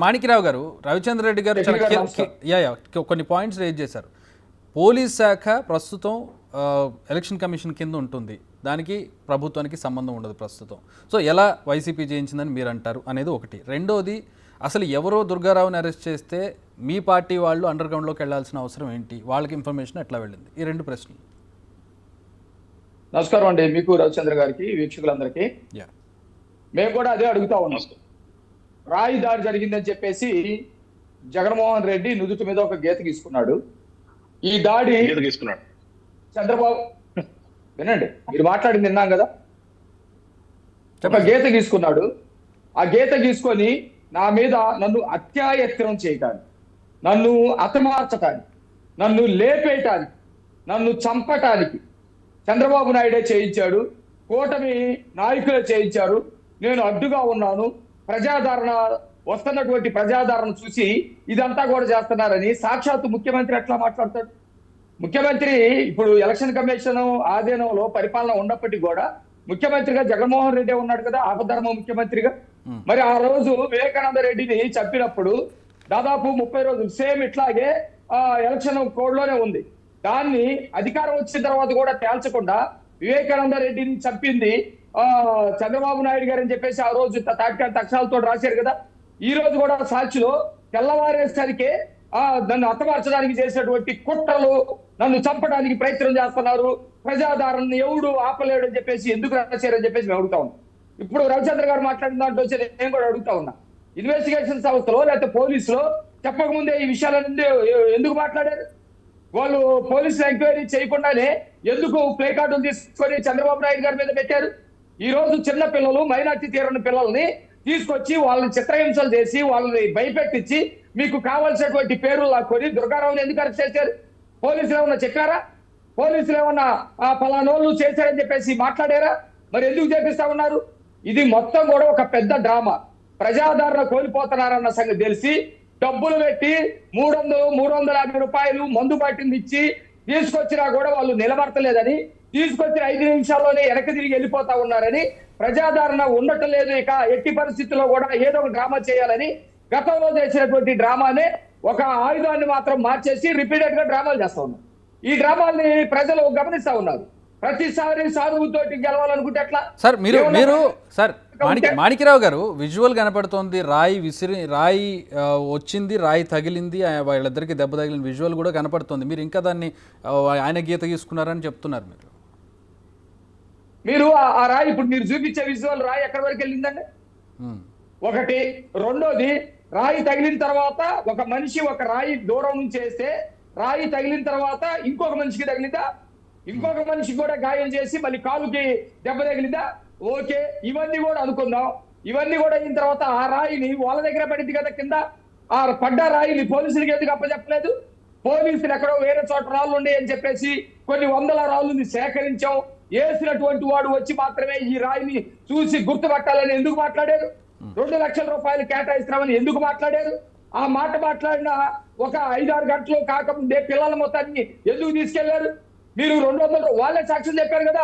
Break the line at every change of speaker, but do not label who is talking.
మాణిక్యరావు గారు, రవిచంద్ర రెడ్డి గారు కొన్ని పాయింట్స్ రేజ్ చేశారు. పోలీస్ శాఖ ప్రస్తుతం ఎలక్షన్ కమిషన్ కింద ఉంటుంది, దానికి ప్రభుత్వానికి సంబంధం ఉండదు ప్రస్తుతం. సో ఎలా వైసీపీ జయించిందని మీరు అంటారు అనేది ఒకటి. రెండోది, అసలు ఎవరో దుర్గారావుని అరెస్ట్ చేస్తే మీ పార్టీ వాళ్ళు అండర్ గ్రౌండ్లోకి వెళ్లాల్సిన అవసరం ఏంటి, వాళ్ళకి ఇన్ఫర్మేషన్ ఎట్లా వెళ్ళింది? ఈ రెండు ప్రశ్నలు.
నమస్కారం అండి, మీకు రవిచంద్ర గారికి, వీక్షకులందరికీ. మేము కూడా అదే అడుగుతా ఉన్నాం. రాయి దాడి జరిగిందని చెప్పేసి జగన్మోహన్ రెడ్డి నుదుటి మీద ఒక గీత గీసుకున్నాడు. ఈ దాడి చంద్రబాబు, వినండి, మీరు మాట్లాడింది విన్నాం కదా. ఒక గీత గీసుకున్నాడు. ఆ గీత గీసుకొని నా మీద నన్ను అత్యాయత్నం చేయటానికి, నన్ను హతమార్చటానికి, నన్ను లేపేయటానికి, నన్ను చంపటానికి చంద్రబాబు నాయుడే చేయించాడు, కూటమి నాయకులే చేయించారు. నేను అడ్డుగా ఉన్నాను. ప్రజాదరణ వస్తున్నటువంటి ప్రజాదరణ చూసి ఇదంతా కూడా చేస్తున్నారని సాక్షాత్తు ముఖ్యమంత్రి ఎట్లా మాట్లాడతాడు? ముఖ్యమంత్రి ఇప్పుడు ఎలక్షన్ కమిషన్ ఆధీనంలో పరిపాలన ఉన్నప్పటికీ కూడా ముఖ్యమంత్రిగా జగన్మోహన్ రెడ్డి ఉన్నాడు కదా, ఆపధర్మ ముఖ్యమంత్రిగా. మరి ఆ రోజు వివేకానంద రెడ్డిని చంపినప్పుడు దాదాపు 30 రోజులు సేమ్ ఇట్లాగే ఎలక్షన్ కోడ్ లోనే ఉంది. దాన్ని అధికారం వచ్చిన తర్వాత కూడా తేల్చకుండా వివేకానంద రెడ్డిని చంపింది చంద్రబాబు నాయుడు గారు అని చెప్పేసి ఆ రోజు తాత్కాలిక అక్షరాలతో రాశారు కదా. ఈ రోజు కూడా సాక్షిలో తెల్లవారేసరికి నన్ను హతమార్చడానికి చేసినటువంటి కుట్రలు, నన్ను చంపడానికి ప్రయత్నం చేస్తున్నారు, ప్రజాదరణను ఎవడు ఆపలేడు అని చెప్పేసి ఎందుకు రాశారని చెప్పేసి మేము అడుగుతా ఉన్నాం. ఇప్పుడు రవిచంద్ర గారు మాట్లాడిన దాంట్లో వచ్చి నేను కూడా అడుగుతా ఉన్నా, ఇన్వెస్టిగేషన్ సంస్థలో లేకపోతే పోలీసులో చెప్పకముందే ఈ విషయాలన్నీ ఎందుకు మాట్లాడారు? వాళ్ళు పోలీసులు ఎంక్వైరీ చేయకుండానే ఎందుకు ప్లే కార్డులు తీసుకొని చంద్రబాబు నాయుడు గారి మీద పెట్టారు? ఈ రోజు చిన్న పిల్లలు, మైనార్టీ తీరని పిల్లల్ని తీసుకొచ్చి వాళ్ళని చిత్రహింసలు చేసి వాళ్ళని భయపెట్టించి మీకు కావాల్సినటువంటి పేర్లు లాక్కొని దుర్గారావుని ఎందుకు అరెస్ట్ చేశారు? పోలీసులు ఏమన్నా చెప్పారా? పోలీసులు ఏమన్నా పలానోళ్ళు చేశారని చెప్పేసి మాట్లాడారా? మరి ఎందుకు చేపిస్తా ఉన్నారు? ఇది మొత్తం కూడా ఒక పెద్ద డ్రామా. ప్రజాదరణ కోల్పోతున్నారన్న సంగతి తెలిసి డబ్బులు పెట్టి 350 రూపాయలు మందు బాటిని ఇచ్చి తీసుకొచ్చినా కూడా వాళ్ళు నిలబడతలేదని, తీసుకొచ్చిన 5 నిమిషాల్లోనే వెనక్కి తిరిగి వెళ్ళిపోతా ఉన్నారని, ప్రజాదరణ ఉండటం లేదు, ఇక ఎట్టి పరిస్థితుల్లో కూడా ఏదో ఒక డ్రామా చేయాలని గతంలో చేసినటువంటి డ్రామానే ఒక ఆయుధాన్ని మాత్రం మార్చేసి రిపీటెడ్ గా డ్రామాలు చేస్తా ఉన్నారు. ఈ డ్రామాల్ని ప్రజలు గమనిస్తా ఉన్నారు. ప్రతిసారి సానుభూతితోటి గెలవాలనుకుంటే ఎట్లా?
సార్ మాణిక్యరావు గారు, విజువల్ కనపడుతోంది, రాయి వచ్చింది, రాయి తగిలింది, వాళ్ళిద్దరికి దెబ్బ తగిలిన విజువల్ కూడా కనపడుతోంది. మీరు ఇంకా దాన్ని ఆయన గీత గీసుకున్నారని చెప్తున్నారు.
మీరు ఆ రాయి ఇప్పుడు మీరు చూపించే విజువల్ రాయి ఎక్కడి వరకు వెళ్ళిందండి? ఒకటి. రెండోది, రాయి తగిలిన తర్వాత ఒక మనిషి ఒక రాయి దూరం నుంచి వేస్తే రాయి తగిలిన తర్వాత ఇంకొక మనిషికి తగిలిందా? ఇంకొక మనిషి కూడా గాయం చేసి మళ్ళీ కాలుకి దెబ్బ తగిలిందా? ఓకే, ఇవన్నీ కూడా అనుకుందాం. ఇవన్నీ కూడా అయిన తర్వాత ఆ రాయిని వాళ్ళ దగ్గర పడింది కదా కింద. ఆ పడ్డ రాయిని పోలీసులకి ఎందుకు అప్పచెప్పలేదు? పోలీసులు ఎక్కడో వేరే చోట రాళ్ళు ఉండే అని చెప్పేసి కొన్ని 100 రాళ్ళని సేకరించాం, వేసినటువంటి వాడు వచ్చి మాత్రమే ఈ రాయిని చూసి గుర్తుపట్టాలని ఎందుకు మాట్లాడారు? 2 లక్షల రూపాయలు కేటాయిస్తున్నామని ఎందుకు మాట్లాడారు? ఆ మాట మాట్లాడిన ఒక 5-6 గంటలు కాకముందే పిల్లల మొత్తాన్ని ఎందుకు తీసుకెళ్లారు? మీరు 200 వాళ్ళే సాక్ష్యం చెప్పారు కదా,